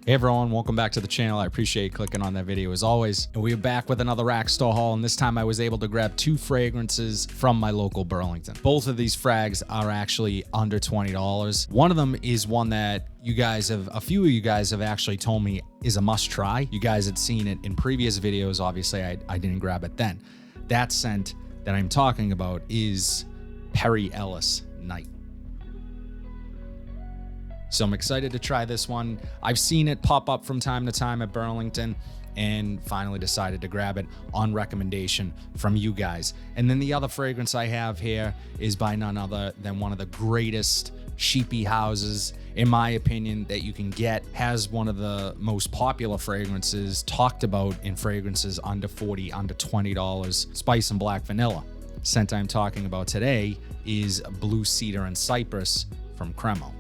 Hey everyone, welcome back to the channel. I appreciate you clicking on that video as always. And we're back with another rack store haul, and this time I was able to grab 2 fragrances from my local Burlington. Both of these frags are actually under $20. One of them is one that a few of you guys have actually told me is a must try. You guys had seen it in previous videos. Obviously, I didn't grab it then. That scent that I'm talking about is Ellis Night. So I'm excited to try this one. I've seen it pop up from time to time at Burlington and finally decided to grab it on recommendation from you guys. And then the other fragrance I have here is by none other than one of the greatest cheapie houses, in my opinion, that you can get. Has one of the most popular fragrances talked about in fragrances under $40, under $20, Spice and Black Vanilla. Scent I'm talking about today is Blue Cedar and Cypress from Cremo.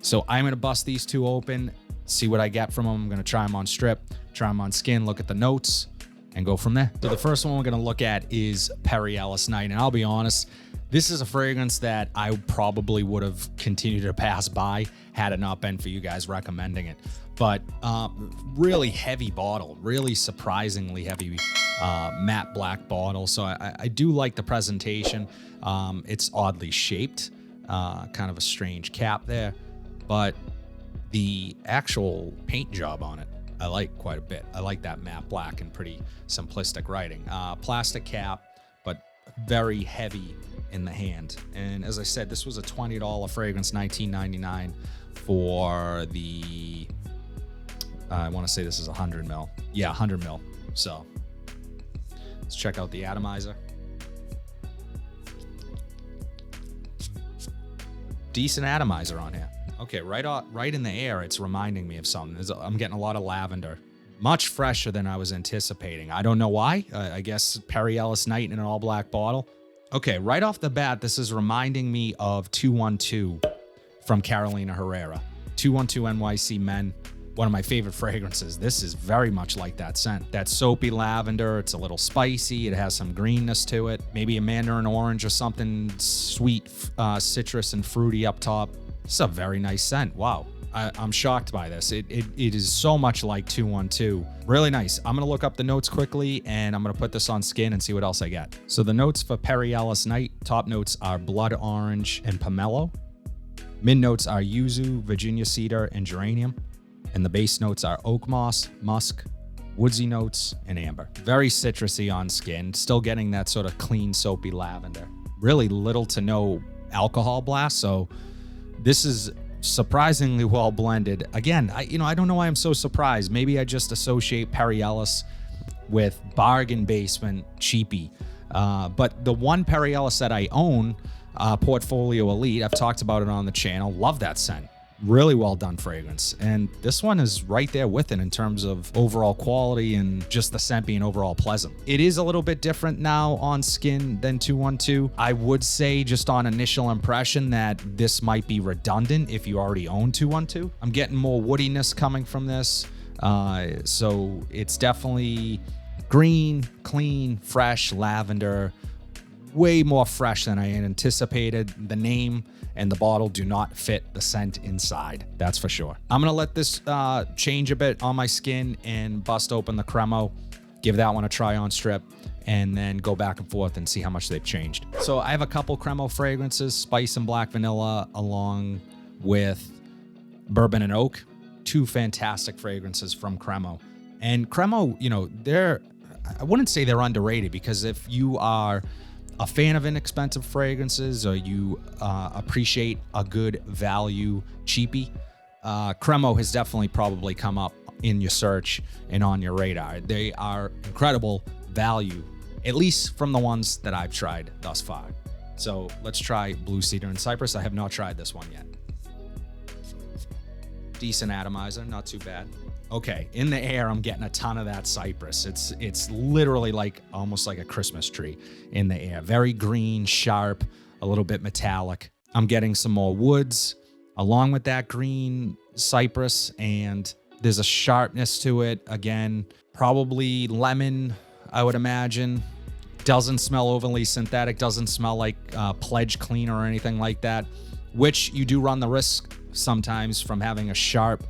So I'm going to bust these two open, see what I get from them. I'm going to try them on strip, try them on skin, look at the notes, and go from there. So the first one we're going to look at is Ellis Night. And I'll be honest, this is a fragrance that I probably would have continued to pass by had it not been for you guys recommending it. But really heavy bottle, really surprisingly heavy matte black bottle. So I do like the presentation. It's oddly shaped, kind of a strange cap there. But the actual paint job on it, I like quite a bit. I like that matte black and pretty simplistic writing. Plastic cap, but very heavy in the hand. And as I said, this was a $20 fragrance, $19.99 for the, I want to say this is 100 mil. Yeah, 100 mil. So let's check out the atomizer. Decent atomizer on here. Okay, right in the air, it's reminding me of something. I'm getting a lot of lavender. Much fresher than I was anticipating. I don't know why. I guess Ellis Night in an all-black bottle. Okay, right off the bat, this is reminding me of 212 from Carolina Herrera. 212 NYC Men, one of my favorite fragrances. This is very much like that scent. That soapy lavender, it's a little spicy, it has some greenness to it. Maybe a mandarin orange or something sweet, citrus and fruity up top. It's a very nice scent. Wow. I'm shocked by this. It is so much like 212. Really nice. I'm going to look up the notes quickly and I'm going to put this on skin and see what else I get. So the notes for Ellis Night, top notes are blood orange and pomelo. Mid notes are yuzu, Virginia cedar, and geranium. And the base notes are oak moss, musk, woodsy notes, and amber. Very citrusy on skin. Still getting that sort of clean, soapy lavender. Really little to no alcohol blast. So this is surprisingly well blended. Again, I don't know why I'm so surprised. Maybe I just associate Ellis with bargain basement cheapie. But the one Ellis that I own, Portfolio Elite, I've talked about it on the channel. Love that scent. Really well done fragrance. And this one is right there with it in terms of overall quality and just the scent being overall pleasant. It is a little bit different now on skin than 212. I would say just on initial impression that this might be redundant if you already own 212. I'm getting more woodiness coming from this. So it's definitely green, clean, fresh lavender. Way more fresh than I had anticipated. The name and the bottle do not fit the scent inside. That's for sure. I'm going to let this change a bit on my skin and bust open the Cremo, give that one a try on strip, and then go back and forth and see how much they've changed. So I have a couple Cremo fragrances, Spice and Black Vanilla, along with Bourbon and Oak. 2 fantastic fragrances from Cremo. And Cremo, I wouldn't say they're underrated, because if you are a fan of inexpensive fragrances or you appreciate a good value cheapie, Cremo has definitely probably come up in your search and on your radar. They are incredible value, at least from the ones that I've tried thus far. So let's try Blue Cedar and Cypress. I have not tried this one yet. Decent atomizer, not too bad. Okay, in the air, I'm getting a ton of that Cypress. It's literally almost like a Christmas tree in the air. Very green, sharp, a little bit metallic. I'm getting some more woods along with that green Cypress, and there's a sharpness to it. Again, probably lemon, I would imagine. Doesn't smell overly synthetic, doesn't smell like Pledge cleaner or anything like that. which you do run the risk sometimes from having a sharp,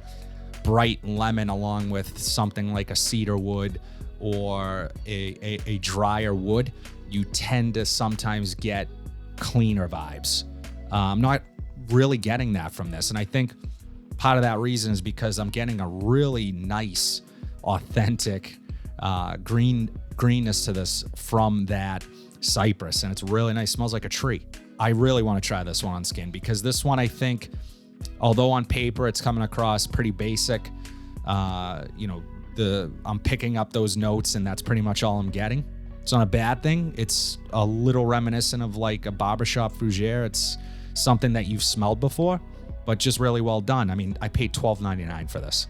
bright lemon along with something like a cedar wood or a drier wood. You tend to sometimes get cleaner vibes. I'm not really getting that from this. And I think part of that reason is because I'm getting a really nice, authentic greenness to this from that Cypress. And it's really nice. Smells like a tree. I really want to try this one on skin because this one, I think, although on paper it's coming across pretty basic, I'm picking up those notes and that's pretty much all I'm getting. It's not a bad thing. It's a little reminiscent of like a barbershop fougere. It's something that you've smelled before, but just really well done. I mean, I paid $12.99 for this.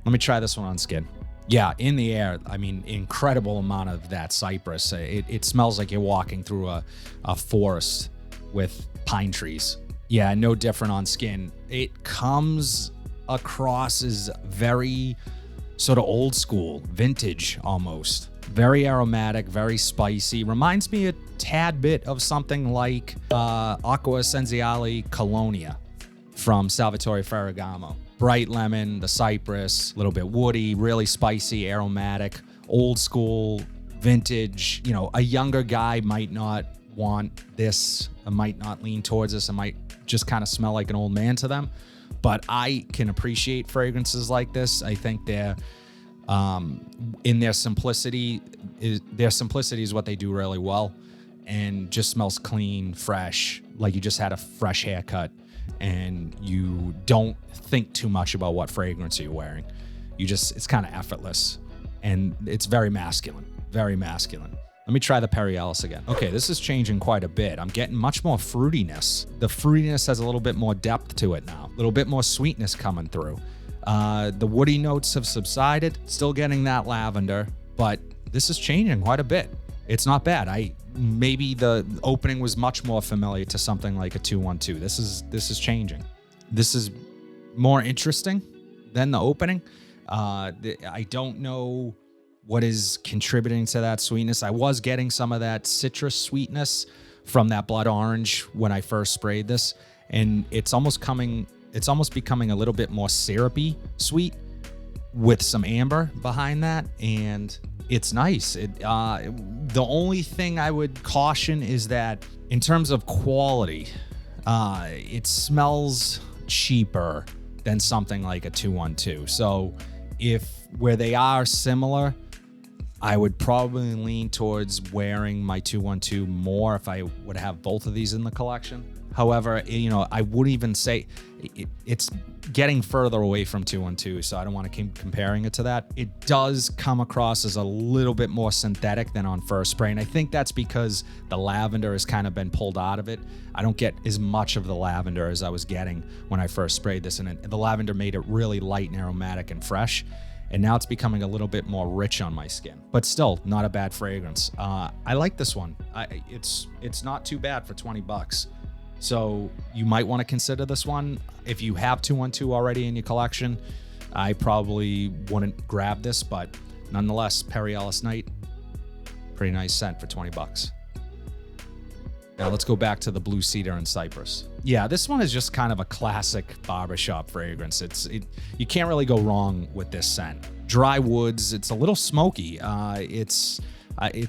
Let me try this one on skin. Yeah, in the air, I mean, incredible amount of that Cypress. It smells like you're walking through a forest with pine trees. Yeah, no different on skin. It comes across as very sort of old school, vintage almost. Very aromatic, very spicy. Reminds me a tad bit of something like Acqua Essenziale Colonia from Salvatore Ferragamo. Bright lemon, the Cypress, a little bit woody, really spicy, aromatic, old school, vintage. You know, a younger guy might not want this, might not lean towards this, and might just kind of smell like an old man to them. But I can appreciate fragrances like this. I think they're in their simplicity. Their simplicity is what they do really well, and just smells clean, fresh, like you just had a fresh haircut, and you don't think too much about what fragrance you're wearing. It's kind of effortless, and it's very masculine, very masculine. Let me try the Perry Ellis again. Okay, this is changing quite a bit. I'm getting much more fruitiness. The fruitiness has a little bit more depth to it now. A little bit more sweetness coming through. The woody notes have subsided. Still getting that lavender, but this is changing quite a bit. It's not bad. Maybe the opening was much more familiar to something like a 212. This is changing. This is more interesting than the opening. I don't know what is contributing to that sweetness. I was getting some of that citrus sweetness from that blood orange when I first sprayed this, and it's almost becoming a little bit more syrupy sweet with some amber behind that, and it's nice. The only thing I would caution is that in terms of quality, it smells cheaper than something like a 212. So where they are similar, I would probably lean towards wearing my 212 more if I would have both of these in the collection. However, I would even say it's getting further away from 212, so I don't want to keep comparing it to that. It does come across as a little bit more synthetic than on first spray, and I think that's because the lavender has kind of been pulled out of it. I don't get as much of the lavender as I was getting when I first sprayed this, and the lavender made it really light and aromatic and fresh. And now it's becoming a little bit more rich on my skin, but still not a bad fragrance. I like this one. It's not too bad for $20. So you might want to consider this one. If you have 212 already in your collection, I probably wouldn't grab this, but nonetheless, Perry Ellis Night, pretty nice scent for $20. Now let's go back to the Blue Cedar and Cypress. Yeah, this one is just kind of a classic barbershop fragrance. You can't really go wrong with this scent. Dry woods, it's a little smoky. It's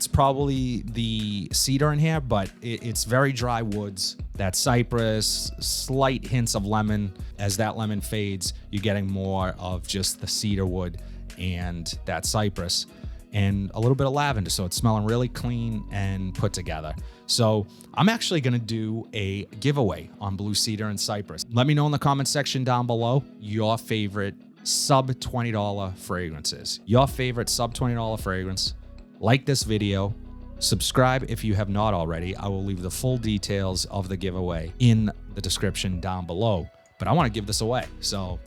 probably the cedar in here, but it's very dry woods. That cypress, slight hints of lemon. As that lemon fades, you're getting more of just the cedar wood and that cypress, and a little bit of lavender. So it's smelling really clean and put together. So I'm actually going to do a giveaway on Blue Cedar and Cypress. Let me know in the comment section down below your favorite sub $20 fragrances. Your favorite sub $20 fragrance. Like this video, subscribe if you have not already. I will leave the full details of the giveaway in the description down below. But I want to give this away. So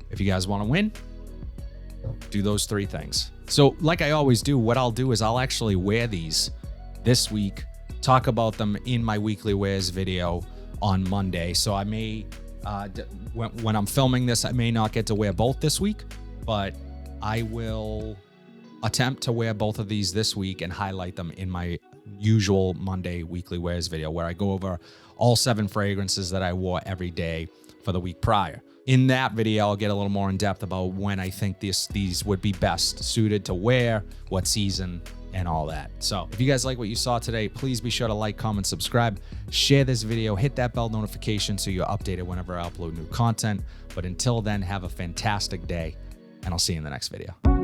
if you guys want to win, do those three things. So like I always do, what I'll do is I'll actually wear these this week, talk about them in my weekly wears video on Monday. So I may, when I'm filming this, I may not get to wear both this week, but I will attempt to wear both of these this week and highlight them in my usual Monday weekly wears video where I go over all 7 fragrances that I wore every day for the week prior. In that video, I'll get a little more in depth about when I think these would be best suited to wear, what season, and all that. So if you guys like what you saw today, please be sure to like, comment, subscribe, share this video, hit that bell notification so you're updated whenever I upload new content. But until then, have a fantastic day, and I'll see you in the next video.